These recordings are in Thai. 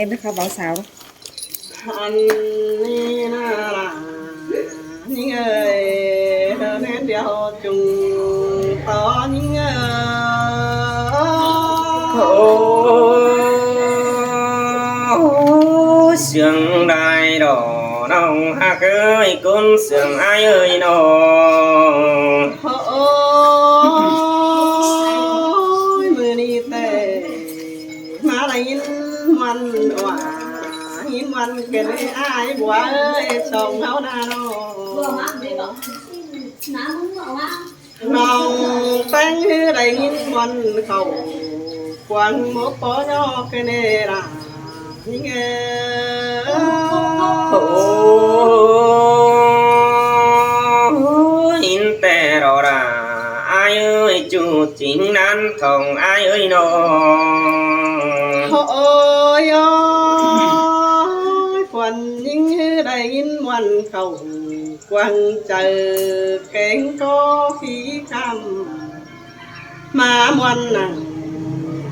emนะคะbảo xạo anh na là những ơi thơ nén đeo trùng to những sương đài đỏ nồng hát ơi con sương ai ơi nó ôi mưa đi tề má lại nhìn man hòa nhìn man cái này ai quá ơi sông háo na nó nòng tan hư đầy nhìn man khẩu quăng một bó nhỏ cái này là những in tè rõ ra ai ơi chủ chính nan thòng ai ơi nó ôi ôi quần những đầy in ngoan khẩu quăng chờ kén có khí cam mà ngoan nặng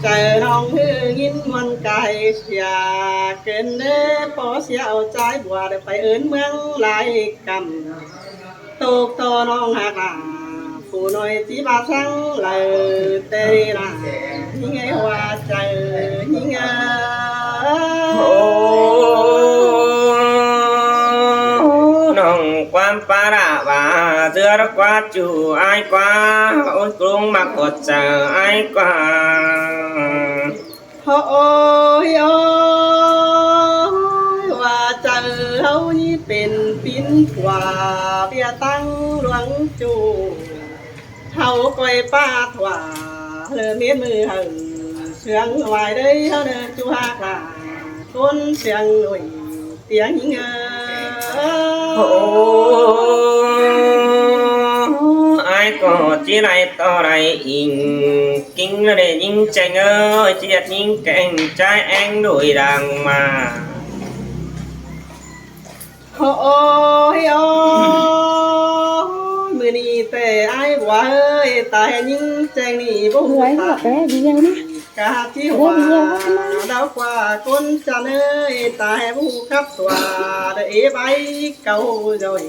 trời nong hư nhìn ngoan cài xìa kén đế bỏ xéo trái bùa để phải ớn mương lại cầm tục to nong hạt là phụ nói chỉ ba tháng lời tê là những ngày hoa trời những nòng quan pa ra và đưa ra qua chủ ai qua ôi cung mặc quật chờ ai qua ôi ôi hoa trời hầu nhưเป็นปินถั่วเบียตั้งหลวงจูเฮาก้อยป้าถั่วเลอเมียนมือหึงเสียงไหวได้เฮาเดินจูฮากาคนเสียงหนุ่ยเตียงหญิงai có chỉ này to này in kinh là để những tranh ơi chỉ đặt những cành trái anh đuổi đàng mà ôi ôi mưa ni tề ai quá ơi tại những tranh ni bố quay ta một cái video đó cả chi hòa đau qua con chân ơi tại bố khắp tòa để bay cầu rồi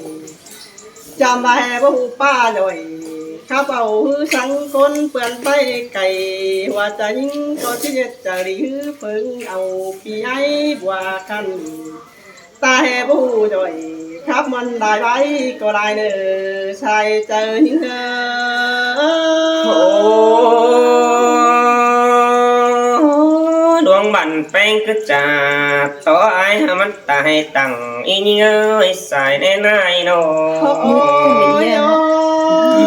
chăm bài bố pa rồi khắp bầu hư sang con phượn bay cày hòa chân có chi trời đi hư phượng ầu kỳ ai hòa khăn ta hè bố rồi khắp mình đại bay có đại nở sai chờ những đuông bàn phanh cứ trà to ai mắt tài tặng in ơi xài nên ai nó ôi ôi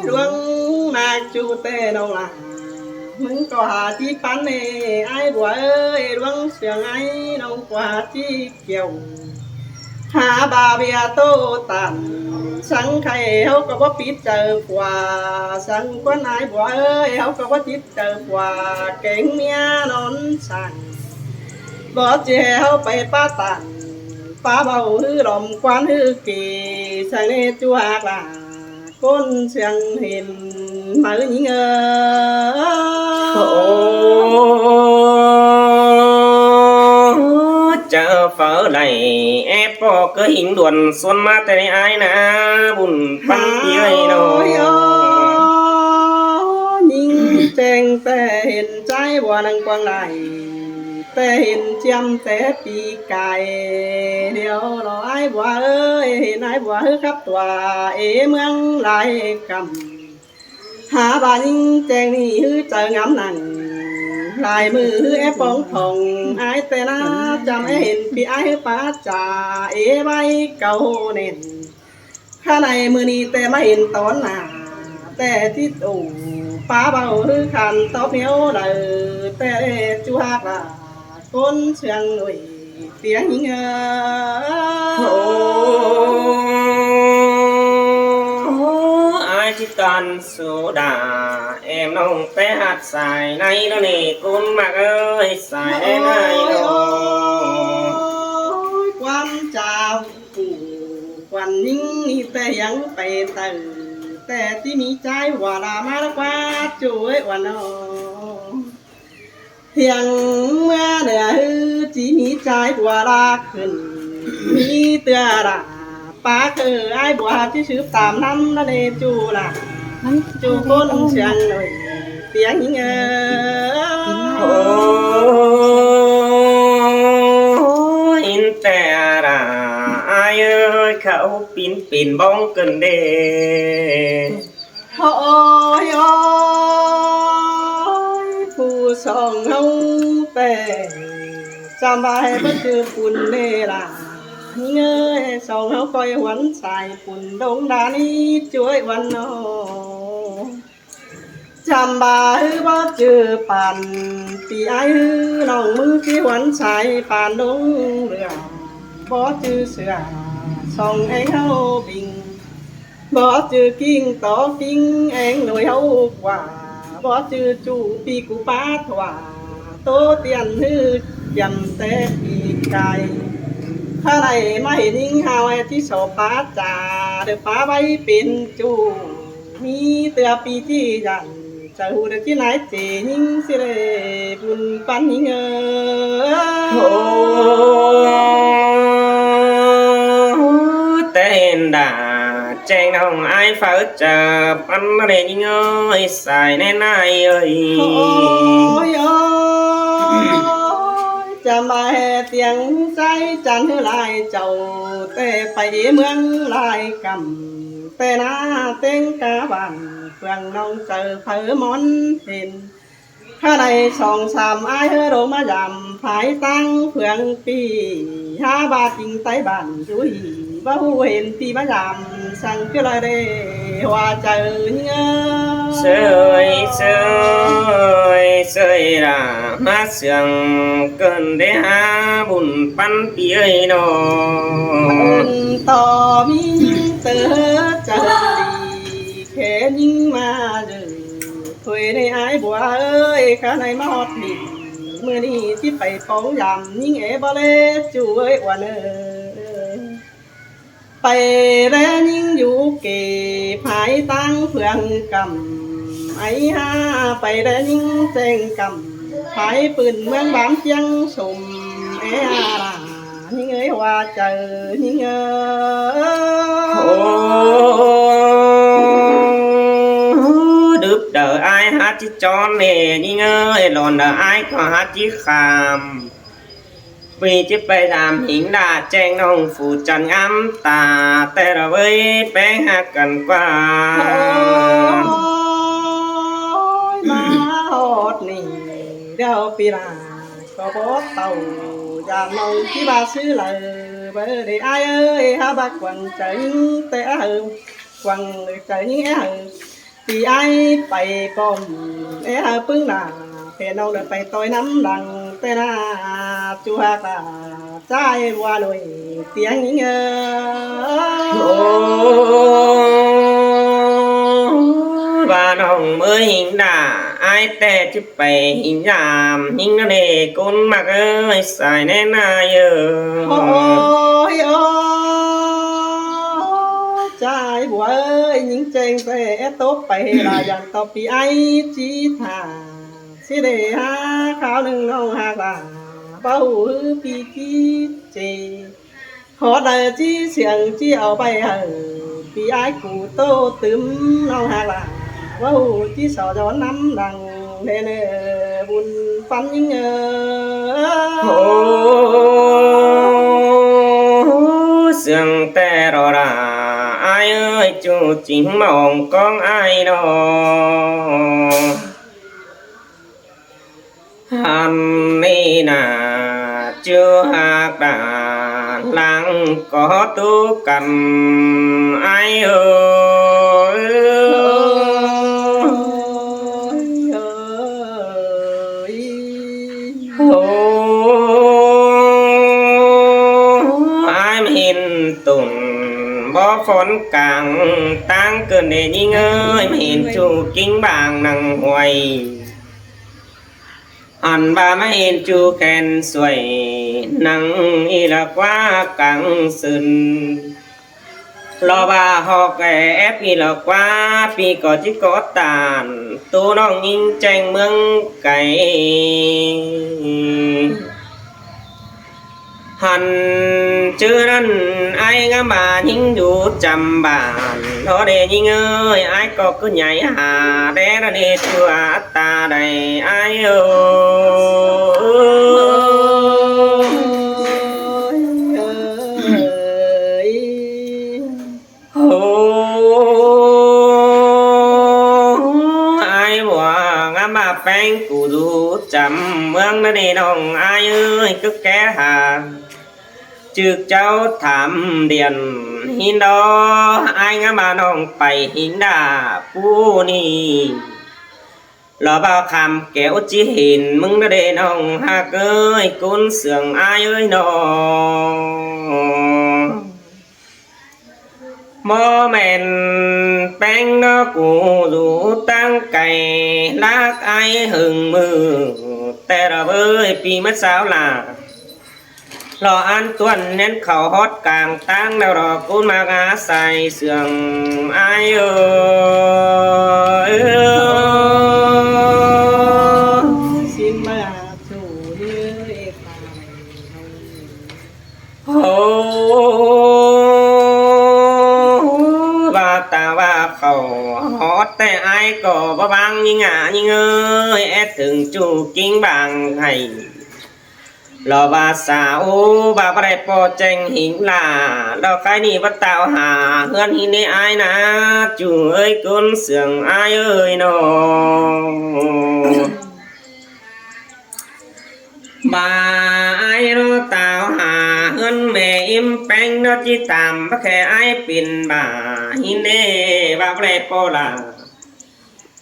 đuông mạc chu tê đâu làมึงก็หาที่ปันเอไอ้บัวเอ้ยดวงเสียงไอ้น้องกว่าที่เกี่ยวหาบาเบียโตตันสังไข่เขาก็ว่าปิดเจอกว่าสังกว่านายบัวเอ้ยเขาก็ว่าจิตเจอกว่าเก่งเมียนอนสั่งบ่เจ้าไปป้าตันป้าเบาฮือลมควันฮือกีสังเนจัวกล่ะคนเสียงเห็นมาหญิงchờ phở này ép có cơ hình đuồn xuân mát tới ai na bùn văn dưới đâu nhìn trên tè hình trái hoa năng quang lại tè hình chăm tè pi cài điều đó ai hoa ơi hình ai hoa hư khắp tòa em ăn lại cầmหาบายิ่งแจงนี่ฮือเจอง้ำหนังลายมือฮือแอบป้องทองไอ้แต่น่าจำเห็นพี่ไอ้ป้าจ่าเอใบเก่าเน่นข้าในมือนี้แต่ไม่เห็นตอนหน้าแต่ที่ตู่ป้าเบาฮือขันตอบเหนียวเลยแต่จูฮักละคนเชียงหนุ่ยเสียงยิงai chỉ toàn số đà em nông té hạt xài nay nó nè cún mặc ơi xài đến này đâu ความเจ้าควันยิ่งนี่แต่ยังไปตื่นแต่ที่มีใจว่าลามาแล้วกว่าช่วยว่าน้อง เพียงเมื่อเดือจีมีใจบัวลากขึ้นมีเตือละป้าคือไอ้บัวที่ชื่อตามน้ำนั่นเองจูละจูก้นเชียงหน่อยเตียงยิงโอ้อินแต่ละอายเอ้ยเขาปิ่นบ้องกันเด้ โอ้ยโอ้ยผู้สองเฮาแต่จำได้บ่คือปุ่นเด้ล่ะเงยสองเฮาคอยหวนสายปุ่นดงดานี้ช่วยวันนอจำบาฮือบ่เจอปันปีไอฮือน้องมือที่หวนสายปานดงเรือบ่เจอเสือส่องไอ้เฮาบิงbỏ chữ kinh tỏ kinh anh nổi hậu quả bỏ chữ chủ pi cụ bá thỏa tố tiền hư dầm tế pi càiถ้าไหนมาเห็นยิงหาวที่สอบป้าจ่าเดือป้าใบเป็นจูมีเตือปีที่ยันจะหูเด็กที่ไหนเจยิงสิเลยบุญปันยิงโอ้เต้นด่าแจ้งน้องไอ้ฟ้าจะปันเรยิงเอ้ยสายแน่นายเอ้ยโอ้ยโอ้ยจะมาแห่เตียงใจจันลายเจ้าแต่ไปเมืองลายกำแต่หน้าเต็งกาบันเพื่องน้องเจอเผอมอนเห็นถ้าในสองสามไอ้เฮโรมายำภายตั้งเพื่องปี5 บาทจริงไต้บันจุยบ่หูเห็นปีมายำสั่งเพื่ออะไรว่าเจอเงาเสยlà má sương cơn để há bùn bắn bia nó tò mi tớ chờ đi khẽ nhưng mà thuê này ai bùa ơi khá này mà hót đi mưa đi tí phải phóng dằm nhưng ế bó lê chú ơi hoàn ơi ไปแล้ยิ่งอยู่เก็บหายตั้งเพื่องกำไอ้ห้าไปแล้วยิ่งแจ้งกำหายปืนเมืองบ้านเชียงสมเอ้อายิ่งเอ้ยว่าเจอยิ่งโอ้đứt đời ai hát chứ tròn nèยิ่งเอ้ยหล่นđời ai có hát chứ kham vì chiếc bay làm hiển đà chen nông phụ trần ngắm tà tê rồi với bé hát cần quaมาฮอดนี่เดี๋ยวปีหน้าก็บ่เต่าอย่ามองที่บ้าซื้อเลยเบอร์ได้อ้ายเอ้ยหาบักquần trờiแต่quần trời thì ai ไปปอมปึ้งหน้าแค่น้องเดินไปต่อยน้ำดังแต่หน้าจัวกาใจวัวหน่อยเตียงยิงvà nòng mới hình đà ai tè chứ bè hình giảm hình nó nề con mặc ơi xài nên ai ôi trai bùa ơi những chàng sẽ tốt bè là dàn tộc bị ai chỉ thả sẽ để ha khao đừng nông hạt là bao hư bị chi chê họ đời chi xiềng chi ở bay hờ bị ai cụ tô tướm nông hạt là bao chi sợ gió nắm đằng nên buồn phán những sương tè rồi là ai ơi chú chính mong con ai đó hàm ni nà chưa hạt đà lăng có tu cầm ai ơi ai hiền tùng bó phốn càng tăng cơn để nhìn ơi hiền chủ kinh bàng năng hoài anh ba mấy hiền chủ khen xuôi năng y là quá càng sừng lo ba họ kẻ ép y là quá phi có chỉ có tàn tu non in tranh mương cày hành chưa nên ai ngắm bà những dù chầm bàn nó để nhìn ơi ai có cứ nhảy hà để ra để chưa ta đầy ai ai bỏ ngắm bà phanh cụ dù chầm mương nó để đồng ai ơi cứ ké hà trước cháu thảm điện hin đó anh á mà nong phải hin đà phu ni lo bao kham kéo chỉ hình mừng nó để nong ha ơi cún sườn ai ơi nó mơ mèn bánh nó cụ rủ tăng cày lát ai hừng mưa tè ra với pi mất sao là lo an tuần nên khẩu hót càng tăng nào đó cún mà ngã xài sườn ai ơi xin bà chủ như bà ta bà khẩu hót tay ai có bà băng như ngã như ơi ép thường chủ kinh bằng hay lo bà sao bà bà đẹp po tranh hình là lo cái này bắt tạo hà hơn hình này ai na chủ ơi con sườn ai ơi nó bà ai nó tạo hà hơn mẹ im bánh nó chỉ tạm bắt khe ai pin bà hình này bà đẹp po là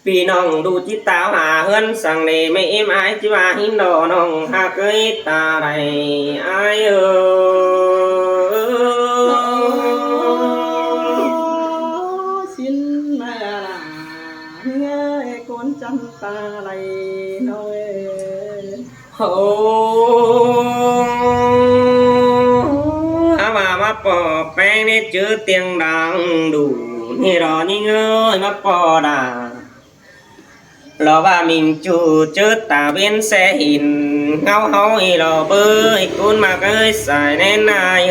vì nong đủ chỉ tao hà hơn sang này mấy em ai chứ bà hin đồ nong hà cưới ta này ai xin mẹ là nghe con chân ta này nói mà bỏ bánh để chứa tiếng đang đủ thì đó nhưng ơi mà bỏ đà lo ba mình chủ chớ ta bên xe hình ngao hao y lo bơi cún mà ơi xài nên ai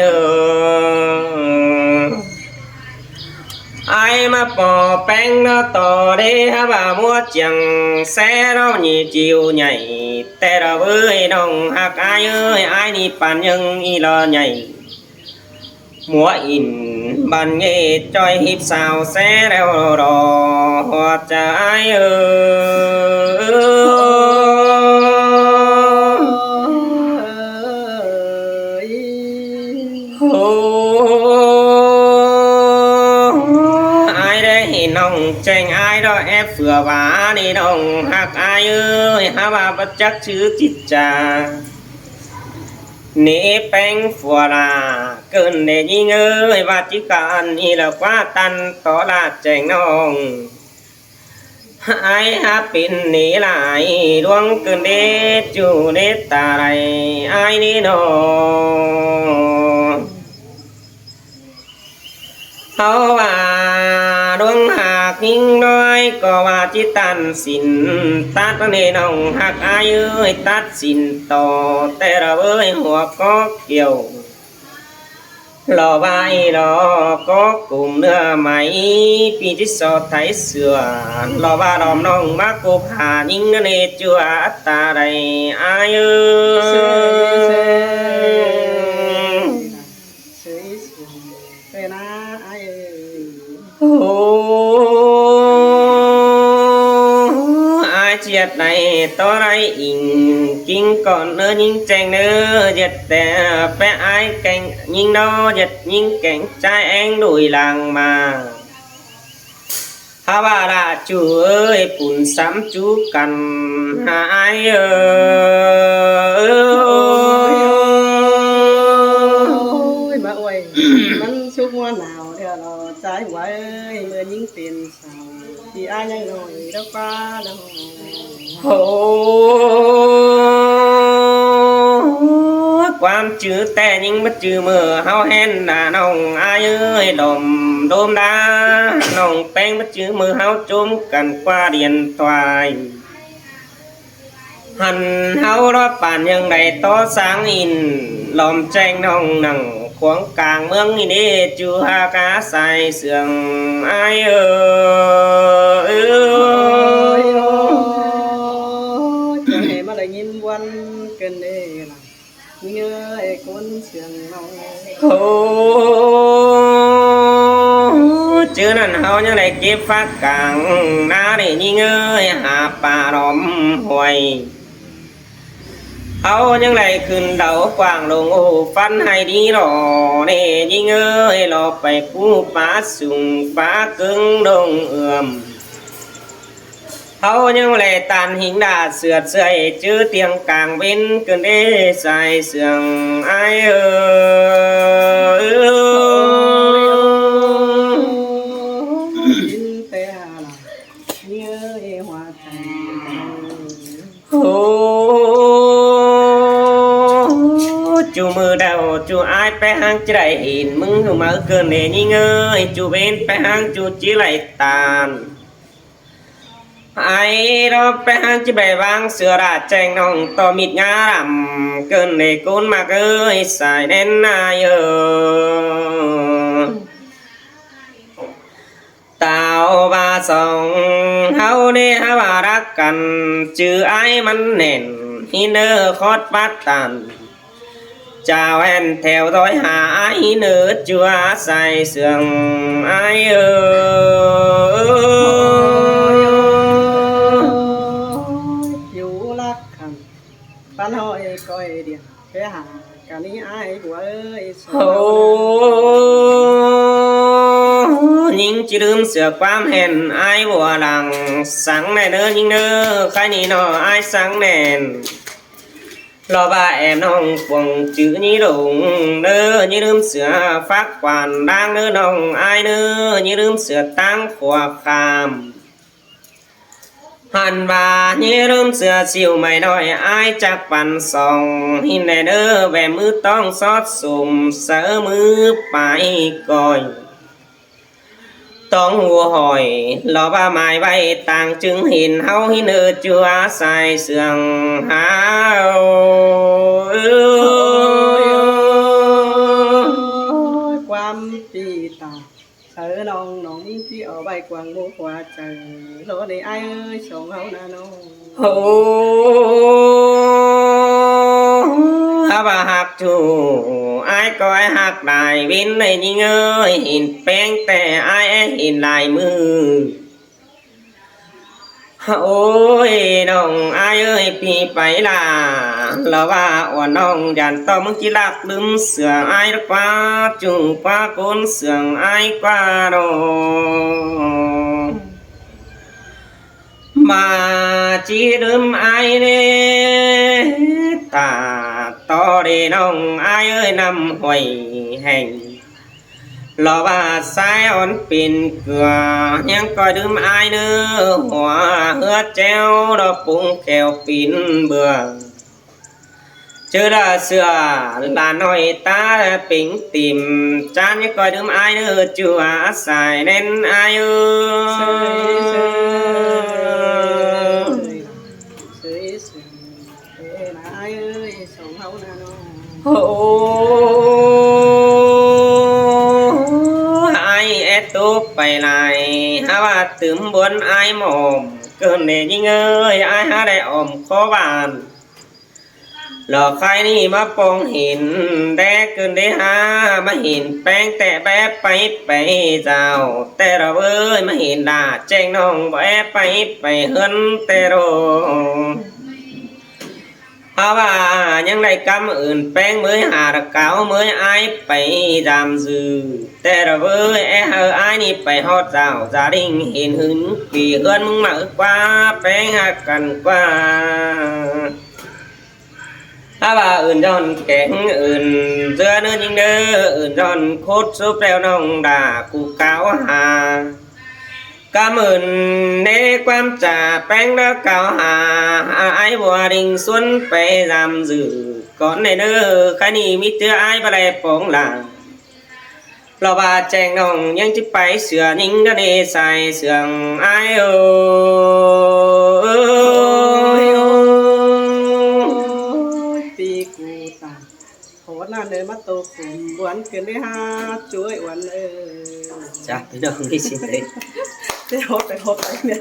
ai mà bỏ bánh nó to đi hả bà mua chẳng xe nó nhị chiều nhảy tè ra bơi đồng hạc ai ơi ai đi bàn nhân y lo nhảy múa in bàn nghe choi hip sao xe đeo đò hoa trái ai đây nong tranh ai đó ép vừa vá đi nong hạc ai ơi hả bà bất chắc chứ chít trà nế bánh phùa là cơn để nhìn ơi và chỉ cần như là quá tan đó là tranh nong ai hả pin nế lại luôn cơn để chủ để ta này ai đi nó hao bà đúng hạc nhưng nói có bà chỉ tan xin tát nên nong hạc ai ơi tát xin to tè ra với hoa có kiều lò vai lò có cùng nữa máy pi chỉ so thấy sửa lò ba đom nong má cô hà nhưng nên chưa ta đây ai ơi ai chiết này to đây in kinh còn nữa những tranh nữa giật té bé ai cành nhưng đó giật những cành trai anh đuổi làng mà ha bà là chú ơi bùn sắm chú cần ai ơi bà ơi mình xúc hoa nào thì nó trái quả ơi mưa những tiền sao thì ai nhang nổi đâu qua đâu ความจื้อแต่ยิ่งบ่จื้อมือเฮาแห่นด่าน้องอายเอ้ยดมโดมดาน้องแป้งบ่จื้อมือเฮาจุมกันกว่าเรียนตวายหันเฮารอดป่านยังไดต่อสร้างอินล้อมแจ้งน้องนั่งขวางกลางเมืองนี่เด้จูหากาใส่เสื่องอายเอ้ย จะให้มาได้ยินวันเกินเด้ล่ะเงยคนเสียงน้อง โอ้เจอนั่นเฮายังได้เก็บฟักกลางนาได้ยิงเอ้ยหาป่าล้อมห้วยเฮายังได้ขึ้นเดากว้างลงโอ้ฟันให้ดีหรอเน่ยิงเอ้ยรอไปผู้ป่าสูงป่ากึ่งดงเอื้อมเฮายังแลตานหิงดาเสือดเสื่อยจื้อเตียงกลางเว้นเกินเด้ใส่เสื่องอายเอ้ย ยินแต่ล่ะเงยหัวใจ โอ้จูมือเดาจูอายไปหางจะได้เห็นมึงหูมาเกินเนยิ่งเอ้ยจูเว้นไปหางจูจีไหลตานไอ้เราไปหางจะไปวางเสือราแจงน้องต่อมิดงาลำเกินเนกุนมาเอ้ยสายแน่นนายเออตาวบาสองเฮาเน่ฮาว่ารักกันจื้อไอ้มันแน่นฮิเนอร์คอดปัดตันเจ้าแอนแถวร้อยหาไอ้เนื้อจัวใส่เสื่องไอ้เออ อยู่รักคันปันหอยก้อยเดียวไปหากันนี้ไอ้หัวเอ้ย โอ้ยิงจะลืมเสือความเห็นไอ้บัวหลังสังแน่เด้อยิงเด้อใครนี่นอไอ้สังแน่นรอบ่าแอมน้องปวงจื้อนี่ลงเด้ออย่าลืมเสือฟักกวานดังเด้อน้องไอ้เด้ออย่าลืมเสือตั้งขวบคามหันบ่าอย่าลืมเสือสิวไม่น้อยไอ้จักปันสองหินแน่เด้อแหวมือต้องซอดสุ่มเสือมือไปก่อยต้องหัวหอยรอบ่าไม้ไว้ต่างจึงเห็นเฮาหินเออจัวใส่เสื่องหาความปีตาเธอน้องน้องที่เอาใบกวางโมกว่าเจอรถได้ไอ้เอ้ยส่งเฮานาน้อง โอ้ฮาบาหักจูไอ้ก็ไอ้หักลายวินในยิงเอ้ยเห็นแป้งแต่ไอ้เห็นลายมือโอ้ยน้องอายเอ้ยพี่ไปล่ะแล้วว่าอ่อนน้องยันต่อมึงจิลักลืมเสืออายกว่าจุงกว่าก้นเสืองอายกว่าโดมาจีลืมอายเน่ตาต่อเดน้องอายเอ้ยนำหอยแห่งรอว่าสายอ่อนปิ่นเกลือยังก็ดื่มอายเนื้อหัวเหือแจ้วดอกปุ้งแก้วปิ่นเบื่อเจอละเสือลาน้อยตาปิ่งติ่มจานยังก็ดื่มอายเนื้อจัวสายเน้นอายเอ้โอ้ตุกไปไหนหาว่าตึมบนไอ้หมอมเกินเนยิ่งเอ้ยไอ้หาได้อมขอบานหลอกใครนี่มาปองเห็นแดกเกินได้หามาเห็นแป้งแต่แบบไปเจ้าแต่เราเอ้ยมาเห็นด่าแจ้งน้องแบบไปเฮินแต่โรเพราะว่ายังได้กำอื่นแป้งmớiหาเก่าmới ai ไปดำจือแต่เราเว้ยเฮอไอ้นี่ไปฮอดเจ้าจะดิ่งเห็นหึงปีเฮือนมึงมากกว่าแป้งหักกันกว่าถ้าว่าอื่นย้อนแข็งอื่นเสื้อเนื้อยิงเด้ออื่นย้อนโคตรซุปแล้วน้องด่ากูเก่าหากำอื่นในความจ่าแป้งแล้วเก่าหาไอ้บัวดิ่งสวนไปดำจือ ก่อนในเด้อใครนี่มีเตืออายบ่ได้ปองหลังเราบาแจ้งน้องยังจะไปเสือนิ่งก็ได้ใส่เสืองอายโอ้ยปีกูตายโหดน่าเดินมาโตกลุ่มหวนเกินได้ฮาช่วยหวันจ้าพี่น้องนี่สิเลย ได้โหดไปเนี่ย